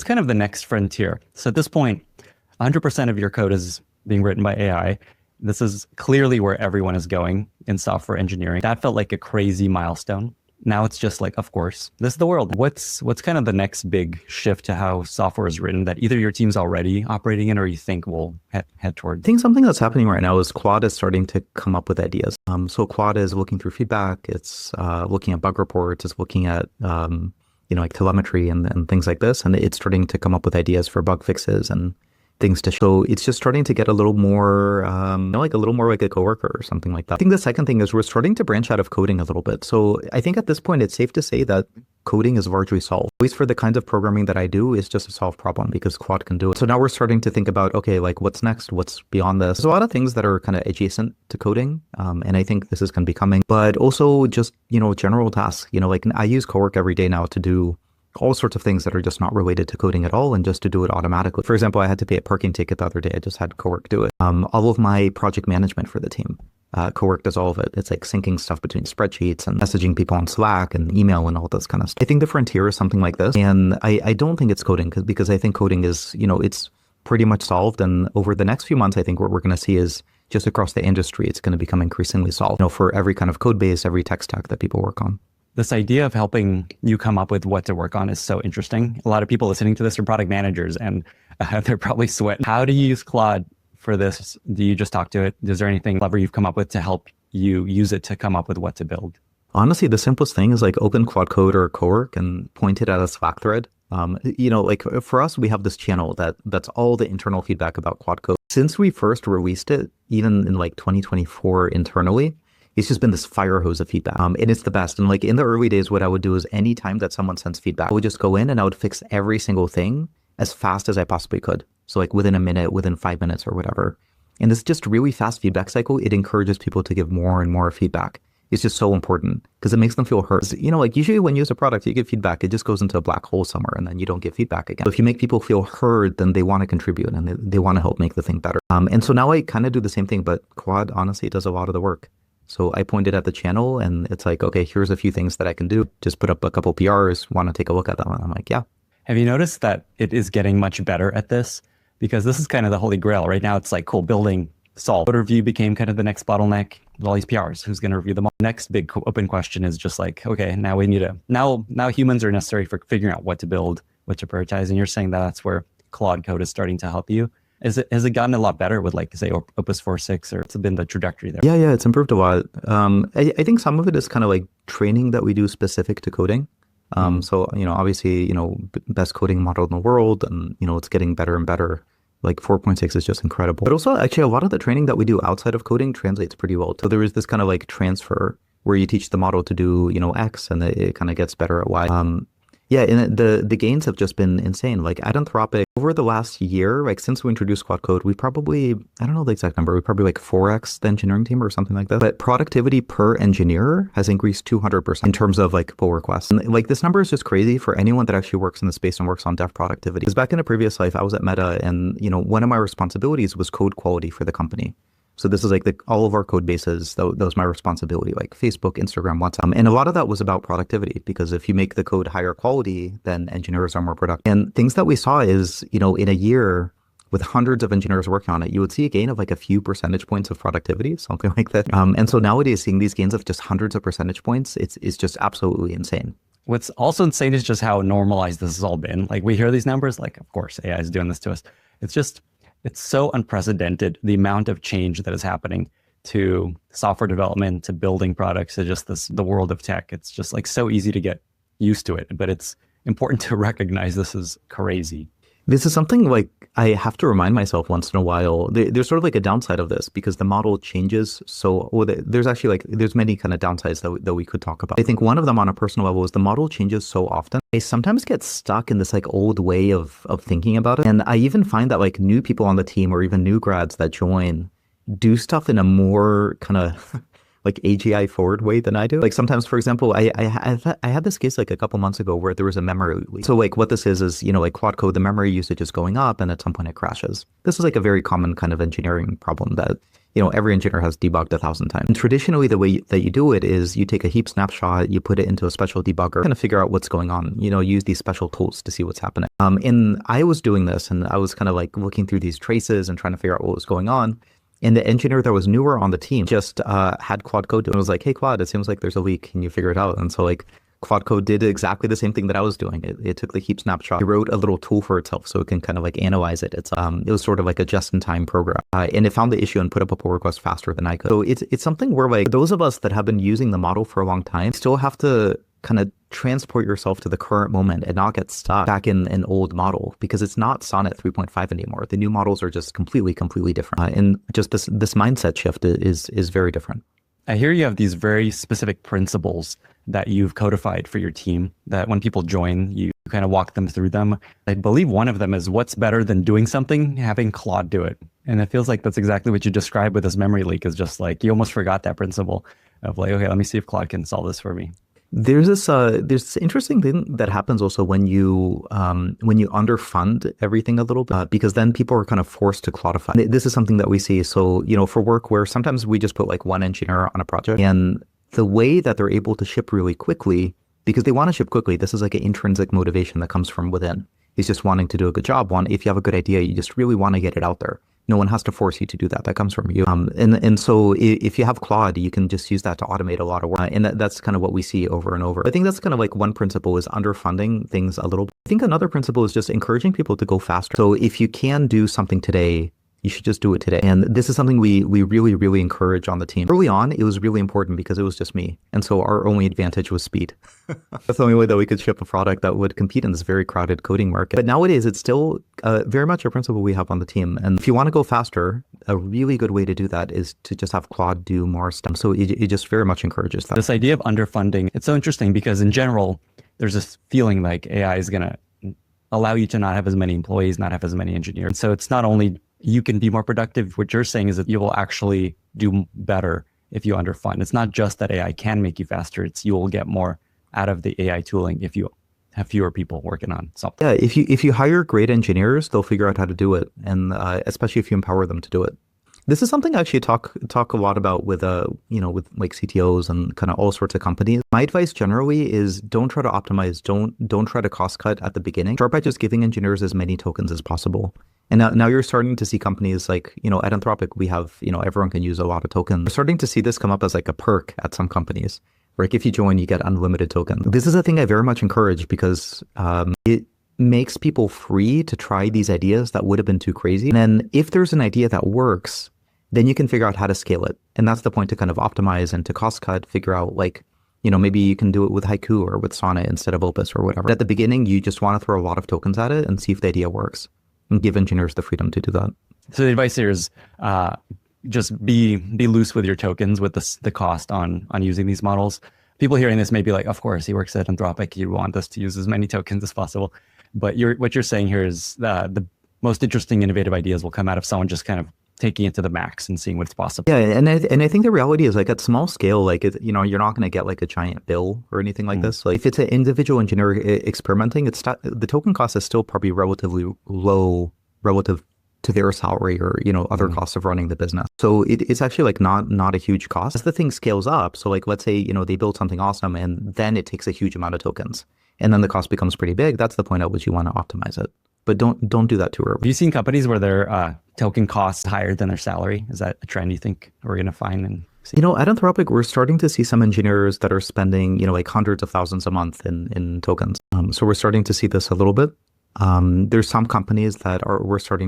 kind of the next frontier? So at this point, 100% of your code is being written by AI. This is clearly where everyone is going in software engineering. That felt like a crazy milestone. Now it's just like, of course, this is the world. What's kind of the next big shift to how software is written that either your team's already operating in or you think will head toward? I think something that's happening right now is Claude is starting to come up with ideas. So Claude is looking through feedback. It's looking at bug reports. It's looking at like telemetry and things like this. And it's starting to come up with ideas for bug fixes and things to show. It's just starting to get a little more, like a little more like a coworker or something like that. I think the second thing is we're starting to branch out of coding a little bit. So I think at this point, it's safe to say that coding is largely solved. At least for the kinds of programming that I do, it's just a solved problem because Claude can do it. So now we're starting to think about, okay, like what's next? What's beyond this? There's a lot of things that are kind of adjacent to coding. And I think this is going to be coming, but also just, general tasks, like I use Cowork every day now to do all sorts of things that are just not related to coding at all and just to do it automatically. For example, I had to pay a parking ticket the other day. I just had Cowork do it. All of my project management for the team, Cowork does all of it. It's like syncing stuff between spreadsheets and messaging people on Slack and email and all this kind of stuff. I think the frontier is something like this. And I don't think it's coding because I think coding is, it's pretty much solved. And over the next few months, I think what we're going to see is just across the industry, it's going to become increasingly solved, for every kind of code base, every tech stack that people work on. This idea of helping you come up with what to work on is so interesting. A lot of people listening to this are product managers and they're probably sweating. How do you use Claude for this? Do you just talk to it? Is there anything clever you've come up with to help you use it to come up with what to build? Honestly, the simplest thing is like open Claude Code or Cowork and point it at a Slack thread. Like for us, we have this channel that's all the internal feedback about Claude Code. Since we first released it, even in like 2024 internally, it's just been this fire hose of feedback. And it's the best. And like in the early days, what I would do is anytime that someone sends feedback, I would just go in and I would fix every single thing as fast as I possibly could. So like within a minute, within 5 minutes or whatever. And this just really fast feedback cycle, it encourages people to give more and more feedback. It's just so important because it makes them feel heard. Like usually when you use a product, you give feedback, it just goes into a black hole somewhere and then you don't get feedback again. So if you make people feel heard, then they want to contribute and they want to help make the thing better. And so now I kind of do the same thing, but Claude honestly does a lot of the work. So I pointed at the channel and it's like, okay, here's a few things that I can do. Just put up a couple PRs, want to take a look at them. And I'm like, yeah. Have you noticed that it is getting much better at this? Because this is kind of the holy grail. Right now, it's like, cool, building, solve. Code review became kind of the next bottleneck with all these PRs. Who's going to review them all? Next big open question is just like, okay, now we need now humans are necessary for figuring out what to build, what to prioritize. And you're saying that that's where Claude Code is starting to help you. Has it gotten a lot better with like, say, Opus 4.6 or what's been the trajectory there? Yeah, it's improved a lot. I think some of it is kind of like training that we do specific to coding. So, obviously, best coding model in the world and, it's getting better and better. Like 4.6 is just incredible. But also actually a lot of the training that we do outside of coding translates pretty well. So there is this kind of like transfer where you teach the model to do, X and it kind of gets better at Y. Yeah, and the gains have just been insane. Like at Anthropic, over the last year, like since we introduced Claude Code, we probably, I don't know the exact number, we probably like 4x the engineering team or something like that. But productivity per engineer has increased 200% in terms of like pull requests. And like this number is just crazy for anyone that actually works in the space and works on dev productivity. Because back in a previous life, I was at Meta and, one of my responsibilities was code quality for the company. So this is like all of our code bases, that was my responsibility, like Facebook, Instagram, WhatsApp. And a lot of that was about productivity because if you make the code higher quality, then engineers are more productive. And things that we saw is, in a year with hundreds of engineers working on it, you would see a gain of like a few percentage points of productivity, something like that. And so nowadays seeing these gains of just hundreds of percentage points, it's just absolutely insane. What's also insane is just how normalized this has all been. Like we hear these numbers, like, of course, AI is doing this to us. It's so unprecedented, the amount of change that is happening to software development, to building products, to just the world of tech. It's just like so easy to get used to it, but it's important to recognize this is crazy. This is something like I have to remind myself once in a while. There's sort of like a downside of this because the model changes. There's many kind of downsides that we could talk about. I think one of them on a personal level is the model changes so often. I sometimes get stuck in this like old way of thinking about it. And I even find that like new people on the team or even new grads that join do stuff in a more kind of like AGI forward way than I do. Like sometimes, for example, I had this case like a couple months ago where there was a memory leak. So like what this is, like Claude Code, the memory usage is going up and at some point it crashes. This is like a very common kind of engineering problem that, every engineer has debugged 1,000 times. And traditionally, the way that you do it is you take a heap snapshot, you put it into a special debugger, kind of figure out what's going on, use these special tools to see what's happening. And I was doing this, and I was kind of like looking through these traces and trying to figure out what was going on. And the engineer that was newer on the team just had Claude Code do it. And was like, hey, Claude, it seems like there's a leak. Can you figure it out? And so like Claude Code did exactly the same thing that I was doing. It took the heap snapshot. It wrote a little tool for itself so it can kind of like analyze it. It was sort of like a just-in-time program. And it found the issue and put up a pull request faster than I could. So it's something where like those of us that have been using the model for a long time still have to kind of transport yourself to the current moment and not get stuck back in an old model, because it's not Sonnet 3.5 anymore. The new models are just completely different. And just this mindset shift is very different. I hear you have these very specific principles that you've codified for your team, that when people join, you kind of walk them through them. I believe one of them is what's better than doing something, having Claude do it. And it feels like that's exactly what you described with this memory leak, is just like you almost forgot that principle of like, okay, let me see if Claude can solve this for me. There's this interesting thing that happens also when you underfund everything a little bit, because then people are kind of forced to cloudify. This is something that we see. So, for work where sometimes we just put like one engineer on a project, and the way that they're able to ship really quickly, because they want to ship quickly, this is like an intrinsic motivation that comes from within. It's just wanting to do a good job. If you have a good idea, you just really want to get it out there. No one has to force you to do that. That comes from you. And so if you have Claude, you can just use that to automate a lot of work. And that's kind of what we see over and over. I think that's kind of like one principle, is underfunding things a little bit. I think another principle is just encouraging people to go faster. So if you can do something today, you should just do it today. And this is something we really encourage on the team. Early on, it was really important because it was just me. And so our only advantage was speed. That's the only way that we could ship a product that would compete in this very crowded coding market. But nowadays, it's still very much a principle we have on the team. And if you want to go faster, a really good way to do that is to just have Claude do more stuff. So it just very much encourages that. This idea of underfunding, it's so interesting because in general, there's this feeling like AI is going to allow you to not have as many employees, not have as many engineers. So it's not only you can be more productive. What you're saying is that you will actually do better if you underfund. It's not just that AI can make you faster. It's you will get more out of the AI tooling if you have fewer people working on something. Yeah, if you hire great engineers, they'll figure out how to do it, and especially if you empower them to do it. This is something I actually talk a lot about with with like CTOs and kind of all sorts of companies. My advice generally is don't try to optimize, don't try to cost cut at the beginning. Start by just giving engineers as many tokens as possible. And now you're starting to see companies like, at Anthropic, we have, everyone can use a lot of tokens. We're starting to see this come up as like a perk at some companies. Like if you join, you get unlimited tokens. This is a thing I very much encourage because it makes people free to try these ideas that would have been too crazy. And then if there's an idea that works, then you can figure out how to scale it. And that's the point, to kind of optimize and to cost cut, figure out like, maybe you can do it with Haiku or with Sonnet instead of Opus or whatever. At the beginning, you just want to throw a lot of tokens at it and see if the idea works, and give engineers the freedom to do that. So the advice here is just be loose with your tokens, with the cost on using these models. People hearing this may be like, of course, he works at Anthropic. You want us to use as many tokens as possible. But what you're saying here is the most interesting, innovative ideas will come out of someone just kind of taking it to the max and seeing what's possible. Yeah, and I think the reality is like at small scale, like you're not going to get like a giant bill or anything like this. Like if it's an individual engineer experimenting, the token cost is still probably relatively low relative to their salary or other costs of running the business. So it's actually like not a huge cost. As the thing scales up, so like let's say they build something awesome and then it takes a huge amount of tokens, and then the cost becomes pretty big. That's the point at which you want to optimize it. But don't do that too early. Have you seen companies where their token costs higher than their salary? Is that a trend you think we're going to find and see? At Anthropic, we're starting to see some engineers that are spending, like hundreds of thousands a month in tokens. So we're starting to see this a little bit. There's some companies that we're starting